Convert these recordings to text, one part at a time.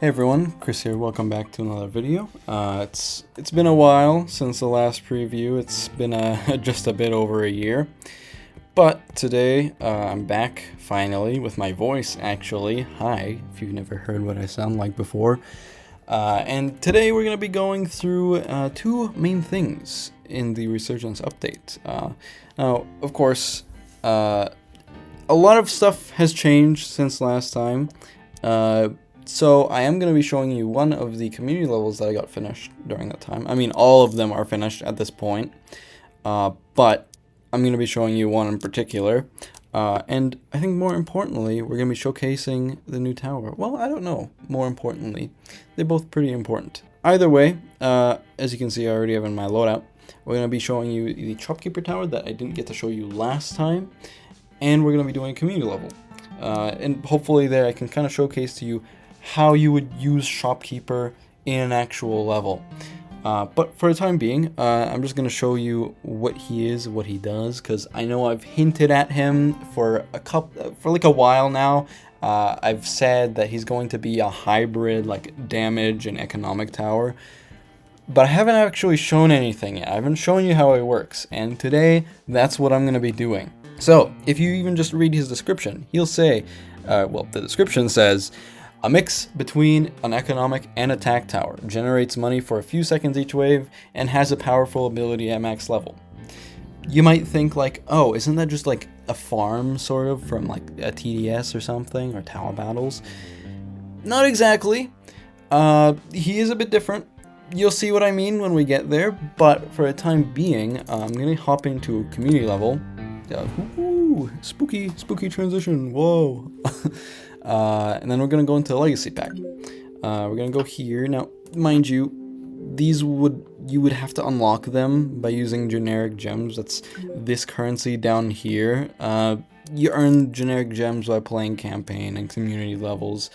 Hey everyone, Chris here. Welcome back to another video. It's been a while since the last preview. It's been just a bit over a year, but today I'm back finally with my voice. Actually, hi. If you've never heard what I sound like before, and today we're gonna be going through two main things in the Resurgence update. Now, of course, a lot of stuff has changed since last time. So I am going to be showing you one of the community levels that I got finished during that time. I mean, all of them are finished at this point, but I'm going to be showing you one in particular. And I think more importantly, we're going to be showcasing the new tower. Well, I don't know. More importantly, they're both pretty important. Either way, as you can see, I already have in my loadout. We're going to be showing you the shopkeeper tower that I didn't get to show you last time, and we're going to be doing a community level. And hopefully there I can kind of showcase to you how you would use shopkeeper in an actual level. But for the time being, I'm just going to show you what he is, what he does, because I know I've hinted at him for like a while now. I've said that he's going to be a hybrid, like damage and economic tower, but I haven't actually shown anything yet. I haven't shown you how it works, and today that's what I'm going to be doing. So if you even just read his description, he'll say, well, the description says, a mix between an economic and attack tower, generates money for a few seconds each wave, and has a powerful ability at max level. You might think like, oh, isn't that just like a farm sort of from like a TDS or something, or Tower Battles? Not exactly. He is a bit different. You'll see what I mean when we get there, but for the time being, I'm going to hop into a community level. Ooh, spooky transition, whoa. And then we're going to go into the legacy pack. We're going to go here. Now, mind you, these you would have to unlock them by using generic gems. That's this currency down here. You earn generic gems by playing campaign and community levels.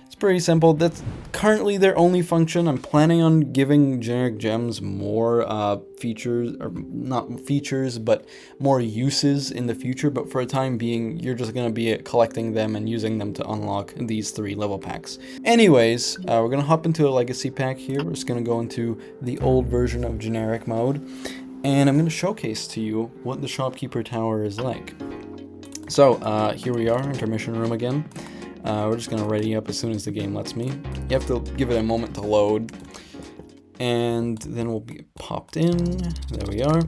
It's pretty simple. That's currently their only function. I'm planning on giving generic gems more features, or not features, but more uses in the future. But for the time being, you're just going to be collecting them and using them to unlock these 3 level packs. Anyways, we're going to hop into a legacy pack here. We're just going to go into the old version of generic mode, and I'm going to showcase to you what the shopkeeper tower is like. So here we are, intermission room again. We're just going to ready up as soon as the game lets me. You have to give it a moment to load. And then we'll be popped in. There we are.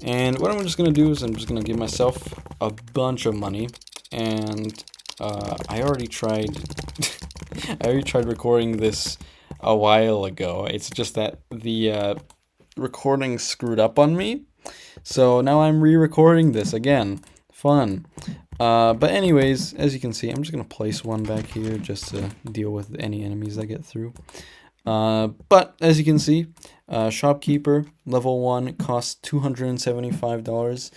And what I'm just going to do is I'm just going to give myself a bunch of money. And I already tried recording this a while ago. It's just that the recording screwed up on me. So now I'm re-recording this again. Fun. But anyways, as you can see, I'm just going to place one back here just to deal with any enemies that get through. But as you can see, shopkeeper level 1 costs $275.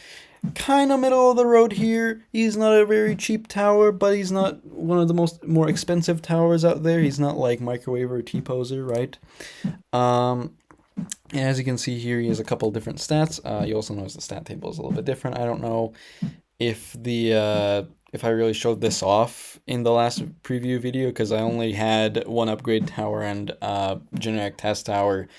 Kind of middle of the road here. He's not a very cheap tower, but he's not one of the more expensive towers out there. He's not like Microwave or T-Poser, right? And as you can see here, he has a couple different stats. You also notice the stat table is a little bit different. I don't know if I really showed this off in the last preview video, because I only had one upgrade tower and generic test tower,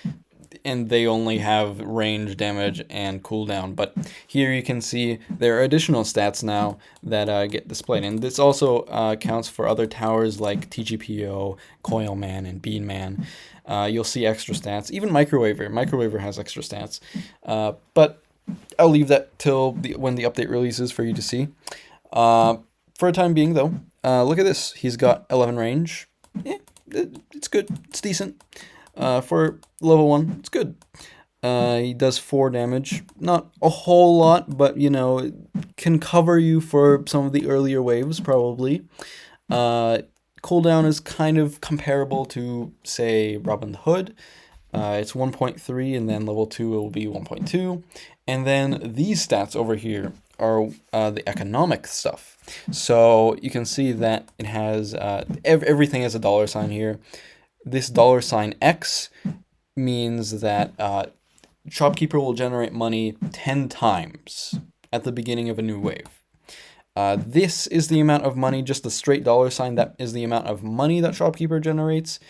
and they only have range, damage, and cooldown. But here you can see there are additional stats now that get displayed, and this also counts for other towers like TGPO, Coilman, and Beanman. You'll see extra stats. Even Microwaver has extra stats, but I'll leave that till when the update releases for you to see. For the time being, though, look at this. He's got 11 range. It's good. It's decent. For level 1, it's good. He does 4 damage. Not a whole lot, but, you know, it can cover you for some of the earlier waves, probably. Cooldown is kind of comparable to, say, Robin Hood. It's 1.3, and then level 2 will be 1.2. And then these stats over here are the economic stuff. So you can see that it has everything has a $sign here. This $sign X means that shopkeeper will generate money 10 times at the beginning of a new wave. This is the amount of money, just the straight dollar sign, that is the amount of money that shopkeeper generates.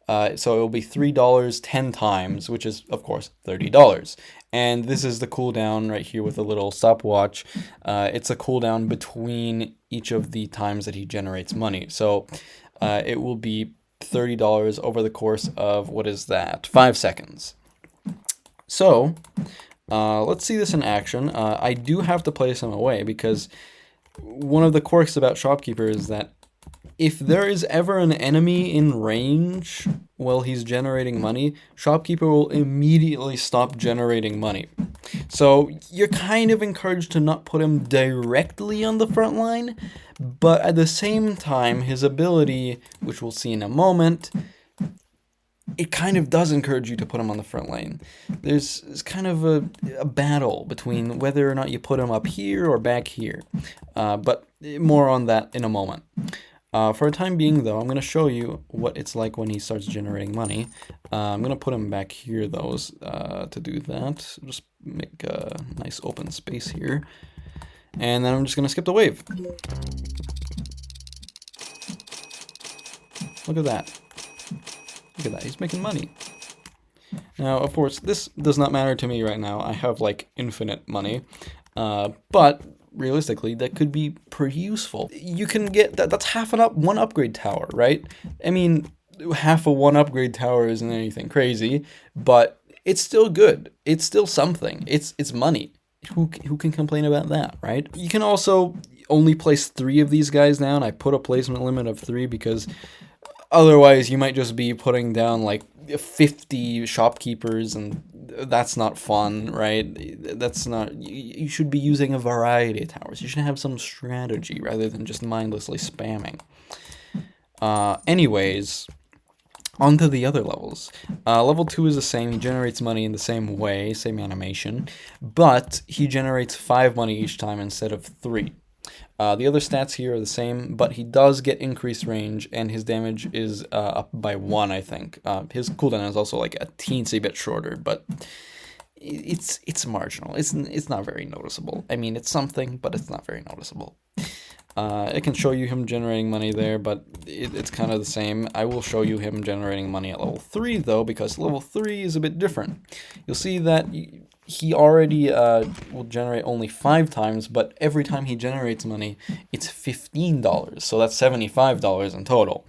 So it will be $3 10 times, which is, of course, $30. And this is the cooldown right here with a little stopwatch. It's a cooldown between each of the times that he generates money. So it will be $30 over the course of, what is that, 5 seconds. So let's see this in action. I do have to place him away because one of the quirks about shopkeeper is that if there is ever an enemy in range while he's generating money, shopkeeper will immediately stop generating money. So you're kind of encouraged to not put him directly on the front line, but at the same time, his ability, which we'll see in a moment, it kind of does encourage you to put him on the front lane. There's kind of a battle between whether or not you put him up here or back here, but more on that in a moment. For a time being, though, I'm going to show you what it's like when he starts generating money. I'm going to put him back here, though, to do that. Just make a nice open space here. And then I'm just going to skip the wave. Look at that. Look at that. He's making money. Now, of course, this does not matter to me right now. I have, like, infinite money. But realistically, that could be pretty useful. You can get that's half one upgrade tower, right? I mean, half of one upgrade tower isn't anything crazy, but it's still good. It's still something. It's money. Who can complain about that, right? You can also only place 3 of these guys down. I put a placement limit of 3 because otherwise you might just be putting down like 50 shopkeepers, and that's not fun, right? That's not, you should be using a variety of towers. You should have some strategy rather than just mindlessly spamming. Anyways, on to the other levels. Level 2 is the same. He generates money in the same way, same animation, but he generates 5 money each time instead of 3. The other stats here are the same, but he does get increased range, and his damage is up by 1, I think. His cooldown is also like a teensy bit shorter, but it's marginal. It's not very noticeable. I mean, it's something, but it's not very noticeable. It can show you him generating money there, but it's kind of the same. I will show you him generating money at level 3, though, because level 3 is a bit different. You'll see that he already will generate only 5 times, but every time he generates money, it's $15, so that's $75 in total.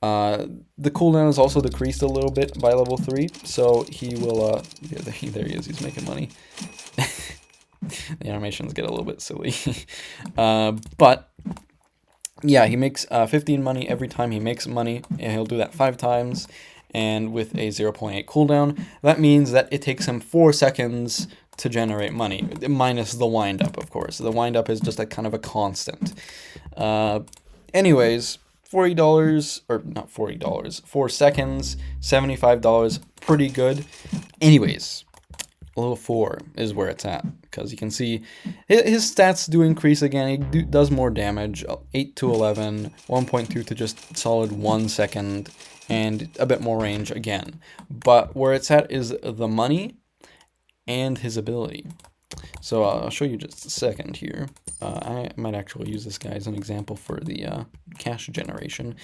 The cooldown is also decreased a little bit by level 3, so he will, yeah, there he is, he's making money. The animations get a little bit silly. But yeah, he makes 15 money every time he makes money, and he'll do that 5 times. And with a 0.8 cooldown, that means that it takes him 4 seconds to generate money, minus the wind-up, of course. The wind-up is just a kind of a constant. Anyways, $40, or not $40, 4 seconds, $75, pretty good. Anyways, level 4 is where it's at, because you can see his stats do increase again. He does more damage, 8 to 11, 1.2 to just solid 1 second, and a bit more range again. But where it's at is the money and his ability. So I'll show you just a second here. I might actually use this guy as an example for the cash generation.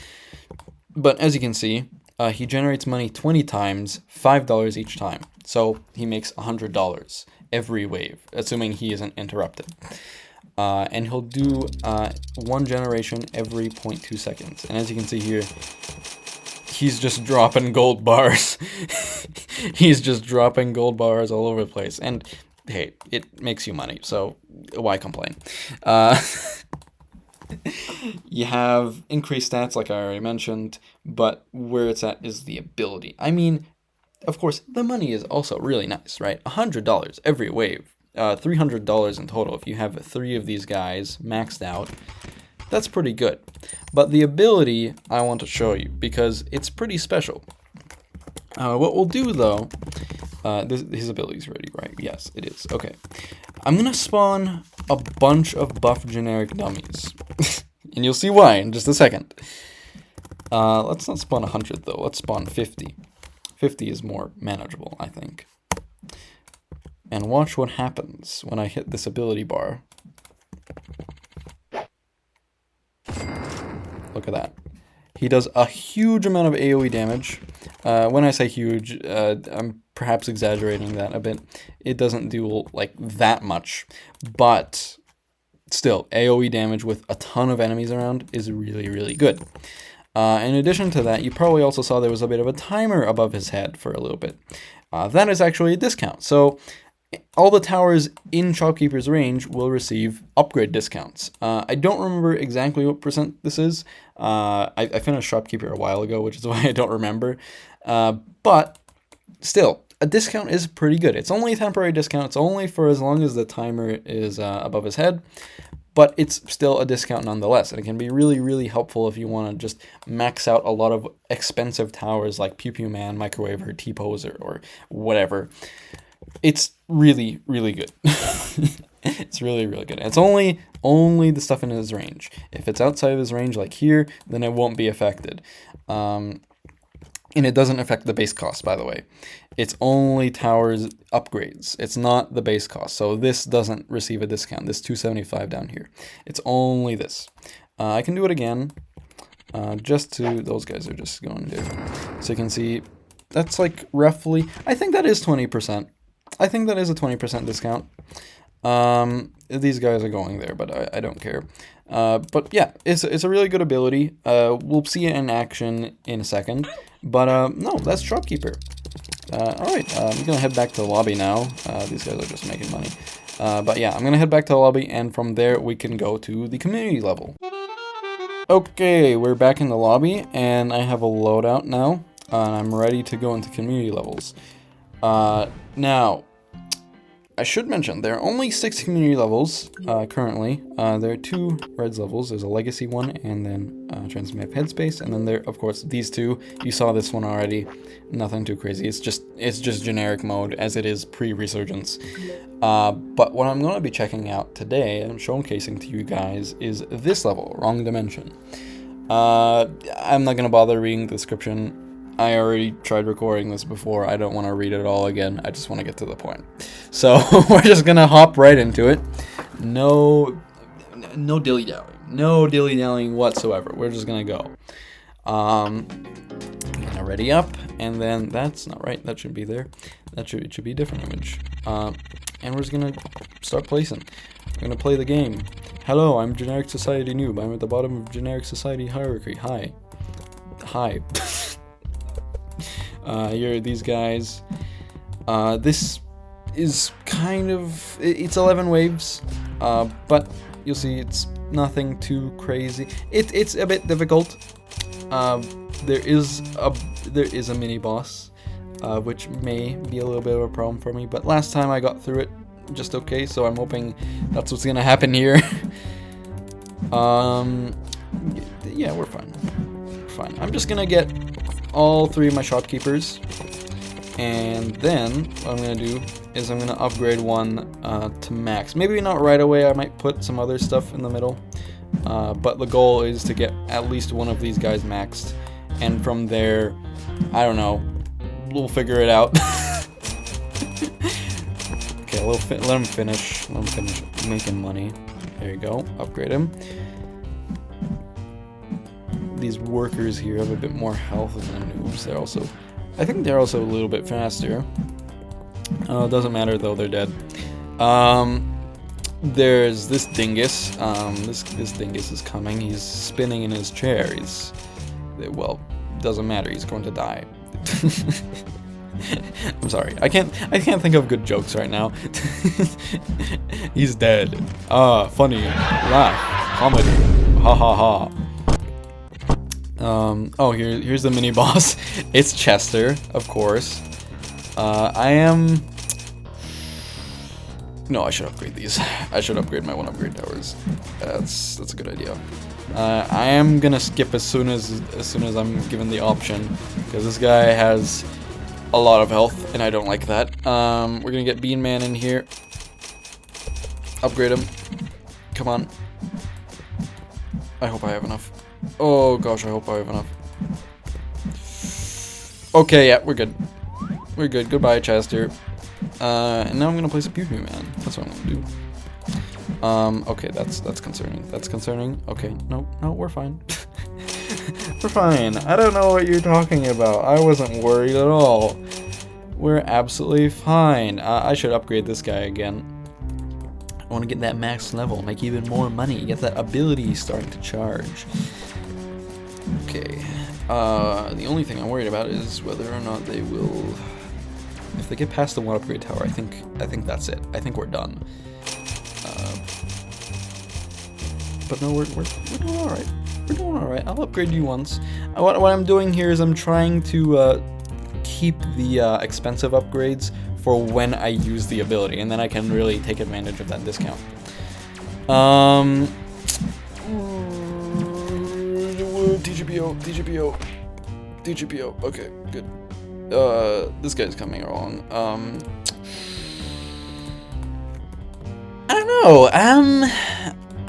But as you can see, he generates money 20 times, $5 each time. So he makes $100 every wave, assuming he isn't interrupted. And he'll do 1 generation every 0.2 seconds. And as you can see here, he's just dropping gold bars. He's just dropping gold bars all over the place. And hey, it makes you money, so why complain? You have increased stats, like I already mentioned, but where it's at is the ability. I mean, of course, the money is also really nice, right? $100 every wave, $300 in total if you have 3 of these guys maxed out. That's pretty good. But the ability I want to show you, because it's pretty special. What we'll do, though, his ability's ready, right? Yes, it is. Okay. I'm going to spawn a bunch of buff generic dummies. And you'll see why in just a second. Let's not spawn 100, though. Let's spawn 50. 50 is more manageable, I think. And watch what happens when I hit this ability bar. Look at that. He does a huge amount of AoE damage. When I say huge, I'm perhaps exaggerating that a bit. It doesn't do like that much, but still, AoE damage with a ton of enemies around is really, really good. In addition to that, you probably also saw there was a bit of a timer above his head for a little bit. That is actually a discount. So all the towers in Shopkeeper's range will receive upgrade discounts. I don't remember exactly what percent this is. I finished Shopkeeper a while ago, which is why I don't remember. But still, a discount is pretty good. It's only a temporary discount. It's only for as long as the timer is above his head. But it's still a discount nonetheless, and it can be really, really helpful if you want to just max out a lot of expensive towers like Pew Pew Man, Microwaver, T-Poser, or whatever. It's really, really good. It's really, really good. It's only the stuff in his range. If it's outside of his range, like here, then it won't be affected. And it doesn't affect the base cost, by the way. It's only towers upgrades. It's not the base cost. So this doesn't receive a discount. This 275 down here. It's only this. I can do it again. Those guys are just going there. So you can see that's like roughly, I think that is 20%. I think that is a 20% discount. These guys are going there, but I don't care. But yeah, it's a really good ability. We'll see it in action in a second. But no, that's Shopkeeper. Alright, I'm going to head back to the lobby now. These guys are just making money. But yeah, I'm going to head back to the lobby, and from there we can go to the community level. Okay, we're back in the lobby, and I have a loadout now. And I'm ready to go into community levels. Now, I should mention, there are only 6 community levels currently. There are 2 Reds levels. There's a Legacy one, and then Transmap Headspace, and then there, of course, these 2. You saw this one already. Nothing too crazy. It's just generic mode, as it is pre-resurgence. But what I'm going to be checking out today and showcasing to you guys is this level, Wrong Dimension. I'm not going to bother reading the description. I already tried recording this before. I don't want to read it all again. I just want to get to the point. So we're just going to hop right into it. No dilly-dallying. No dilly-dallying whatsoever. We're just going to go. I'm going to ready up. And then that's not right. That should be there. It should be a different image. And we're just going to start placing. We're going to play the game. Hello, I'm Generic Society Noob. I'm at the bottom of Generic Society Hierarchy. Hi. Here are these guys. This is kind of, it's 11 waves, but you'll see it's nothing too crazy. It's a bit difficult. There is a mini boss, which may be a little bit of a problem for me, but last time I got through it just okay, so I'm hoping that's what's gonna happen here. Yeah, we're fine. I'm just gonna get all 3 of my shopkeepers, and then what I'm gonna do is I'm gonna upgrade one to max. Maybe not right away. I might put some other stuff in the middle, but the goal is to get at least one of these guys maxed, and from there, I don't know, we'll figure it out. Okay, let him finish making money. There you go. Upgrade him. These workers here have a bit more health than noobs. I think they're also a little bit faster. Doesn't matter though, they're dead. There's this dingus. This dingus is coming. He's spinning in his chair. Well, doesn't matter. He's going to die. I'm sorry. I can't think of good jokes right now. He's dead. Funny. Laugh. Comedy. Ha ha ha. Oh, here's the mini boss. It's Chester, of course. No, I should upgrade these. I should upgrade my 1 upgrade towers. That's a good idea. I am gonna skip as soon as I'm given the option, because this guy has a lot of health, and I don't like that. We're gonna get Bean Man in here. Upgrade him. Come on. I hope I have enough. Oh gosh, I hope I have enough. Okay, yeah, we're good. We're good. Goodbye, Chester. And now I'm gonna place a Pew Pew Man. That's what I'm gonna do. Okay, that's concerning. That's concerning. Okay, no, we're fine. We're fine. I don't know what you're talking about. I wasn't worried at all. We're absolutely fine. I should upgrade this guy again. I want to get that max level, make even more money, get that ability starting to charge. Okay. The only thing I'm worried about is whether or not they will. If they get past the one upgrade tower, I think that's it. I think we're done. But no, we're doing all right. We're doing all right. I'll upgrade you once. What I'm doing here is I'm trying to keep the expensive upgrades for when I use the ability, and then I can really take advantage of that discount. TGPO. Okay, good. This guy's coming along. I don't know.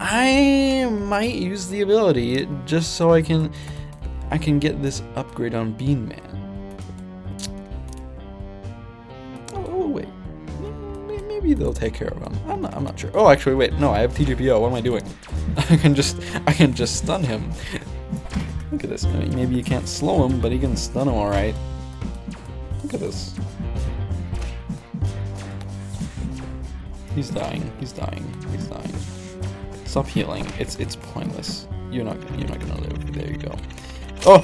I might use the ability just so I can get this upgrade on Bean Man. Oh wait, maybe they'll take care of him. I'm not sure. Oh, actually, wait. No, I have TGPO. What am I doing? I can just stun him. Look at this. Maybe you can't slow him, but he can stun him all right. Look at this. He's dying. Stop healing. It's pointless. You're not gonna live. There you go. Oh,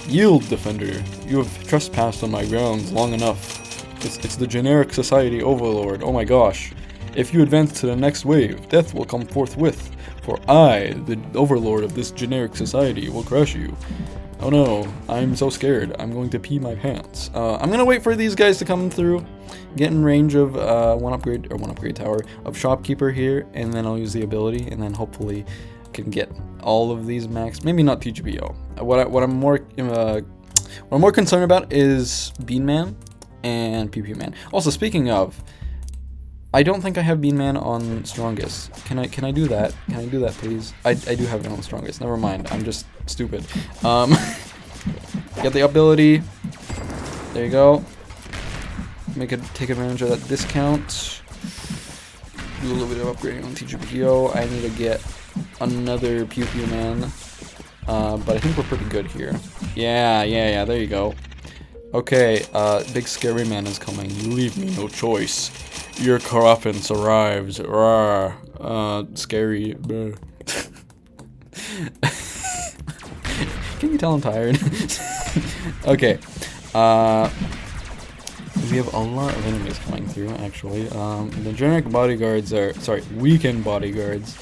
yield, defender. You have trespassed on my grounds long enough. It's the generic society overlord. Oh my gosh. If you advance to the next wave, death will come forthwith. For I, the overlord of this generic society, will crush you. Oh no, I'm so scared. I'm going to pee my pants. I'm gonna wait for these guys to come through, get in range of one upgrade tower of shopkeeper here, and then I'll use the ability, and then hopefully can get all of these max. Maybe not TGPO. What I'm more concerned about is Bean Man and PP Man. Also, speaking of, I don't think I have Bean Man on strongest. Can I do that? Can I do that, please? I do have it on strongest. Never mind. I'm just stupid. Get the ability. There you go. Take advantage of that discount. Do a little bit of upgrading on TGPO. I need to get another Pew Pew Man. But I think we're pretty good here. Yeah. There you go. Okay. Big scary man is coming. You leave me no choice. Your comeuppance arrives. Rawr. Scary. Can you tell I'm tired? Okay. We have a lot of enemies coming through, actually. The generic bodyguards weakened bodyguards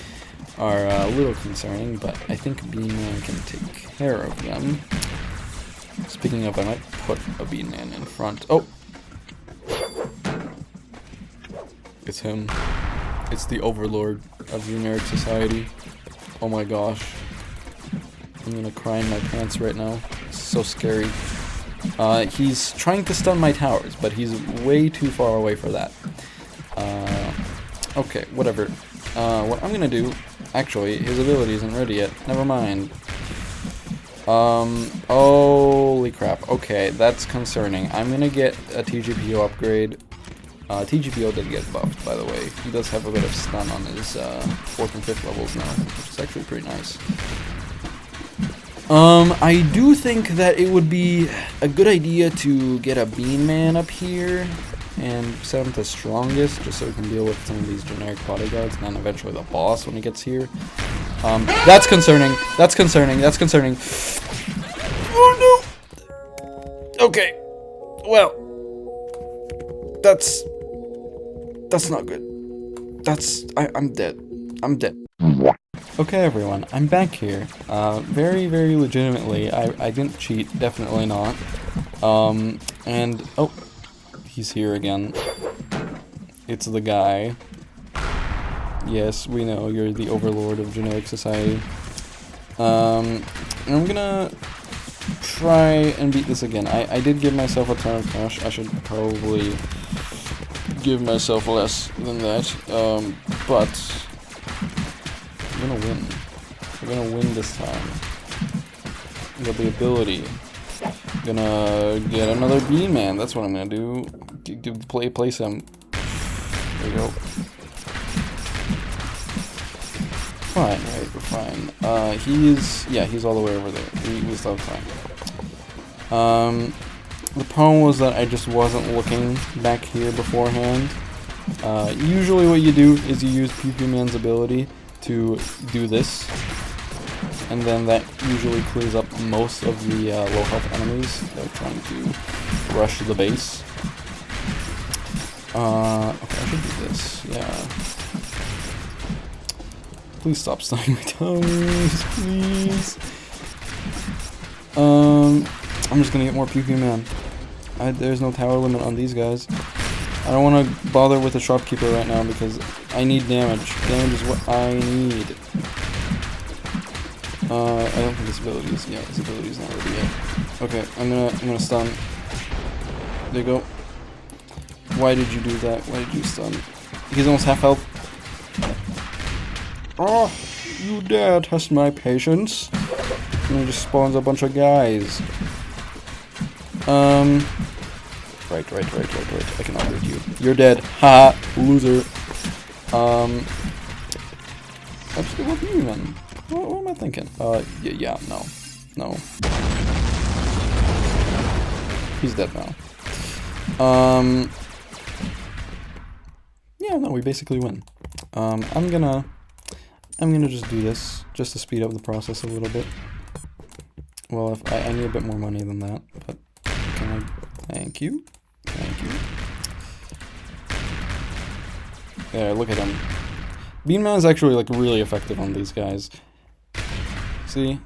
are a little concerning, but I think Bean Man can take care of them. Speaking of, I might put a Bean Man in front. Oh! It's him. It's the overlord of generic society. Oh my gosh. I'm gonna cry in my pants right now. It's so scary. He's trying to stun my towers, but he's way too far away for that. Okay, whatever. What I'm gonna do... Actually, his ability isn't ready yet. Never mind. Holy crap. Okay, that's concerning. I'm gonna get a TGPO upgrade. TGPO did get buffed, by the way. He does have a bit of stun on his 4th and 5th levels now, which is actually pretty nice. I do think that it would be a good idea to get a Bean Man up here and set him to strongest, just so we can deal with some of these generic bodyguards, and then eventually the boss when he gets here. That's concerning. That's concerning. Oh no! Okay. Well, that's not good. I'm dead. Okay, everyone, I'm back here. Very, very legitimately. I didn't cheat, definitely not. And oh, he's here again. It's the guy. Yes, we know you're the overlord of generic society. And I'm gonna try and beat this again. I did give myself a ton of cash. I should probably give myself less than that. But we're gonna win. We're gonna win this time. We got the ability. Gonna get another Bean Man. That's what I'm gonna do. Place him. There you go. fine, right? We're fine. He's all the way over there. We still have time. The problem was that I just wasn't looking back here beforehand. Usually what you do is you use PP Man's ability to do this, and then that usually clears up most of the low health enemies that are trying to rush the base. Okay, I should do this, yeah. Please stop stunning my toes, please. I'm just gonna get more PP Man. There's no tower limit on these guys. I don't want to bother with the shopkeeper right now because I need damage. Damage is what I need. I don't think his ability is. Yeah, his ability is not ready yet. Okay, I'm gonna stun. There you go. Why did you do that? Why did you stun? He's almost half health. Oh, you dare test my patience? And he just spawns a bunch of guys. Right. I can outwit you. You're dead. Ha! Loser. I'm just gonna you then. What am I thinking? Yeah, no. He's dead now. Yeah, no, we basically win. I'm gonna just do this, just to speed up the process a little bit. Well, if I need a bit more money than that, but can I? Thank you. Yeah, look at him. Beanman is actually like really effective on these guys. See,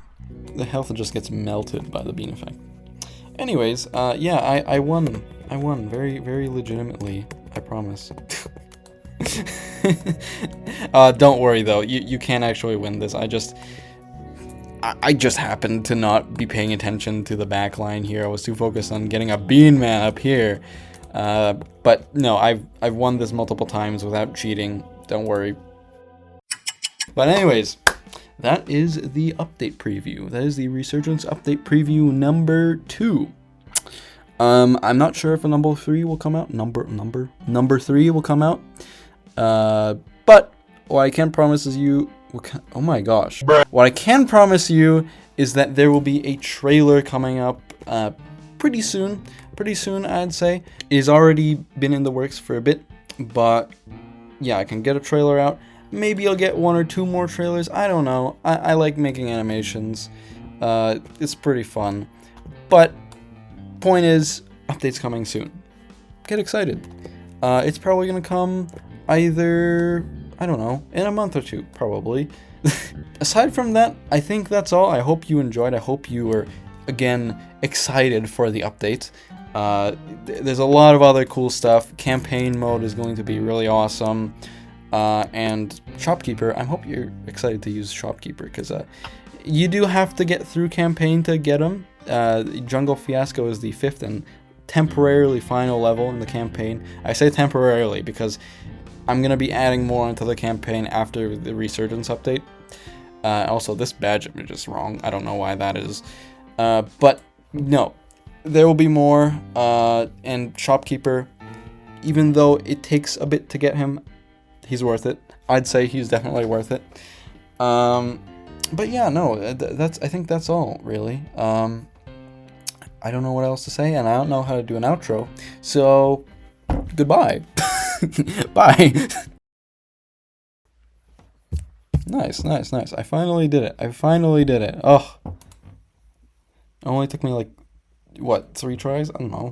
the health just gets melted by the bean effect. Anyways, yeah, I won. I won very, very legitimately. I promise. Don't worry though. You can actually win this. I just happened to not be paying attention to the back line here. I was too focused on getting a bean man up here. But no, I've won this multiple times without cheating. Don't worry. But anyways, that is the update preview. That is the Resurgence update preview number 2. I'm not sure if a number 3 will come out. Number 3 will come out. But what I can promise is you. Oh my gosh. What I can promise you is that there will be a trailer coming up pretty soon. Pretty soon, I'd say. It has already been in the works for a bit, but yeah, I can get a trailer out. Maybe I'll get 1 or 2 more trailers. I don't know. I like making animations. It's pretty fun. But point is, update's coming soon. Get excited. It's probably gonna come either, I don't know, in a month or 2, probably. Aside from that, I think that's all. I hope you enjoyed. I hope you were, again, excited for the update. There's a lot of other cool stuff. Campaign mode is going to be really awesome. And Shopkeeper, I hope you're excited to use Shopkeeper, because you do have to get through campaign to get them. Jungle Fiasco is the 5th and temporarily final level in the campaign. I say temporarily because I'm going to be adding more into the campaign after the Resurgence update. Also, this badge image is wrong. I don't know why that is. But no, there will be more. And Shopkeeper, even though it takes a bit to get him, he's worth it. I'd say he's definitely worth it. But yeah, no, I think that's all, really. I don't know what else to say, and I don't know how to do an outro. So, goodbye. Bye. Nice. I finally did it. Oh. It only took me like, what, 3 tries? I don't know.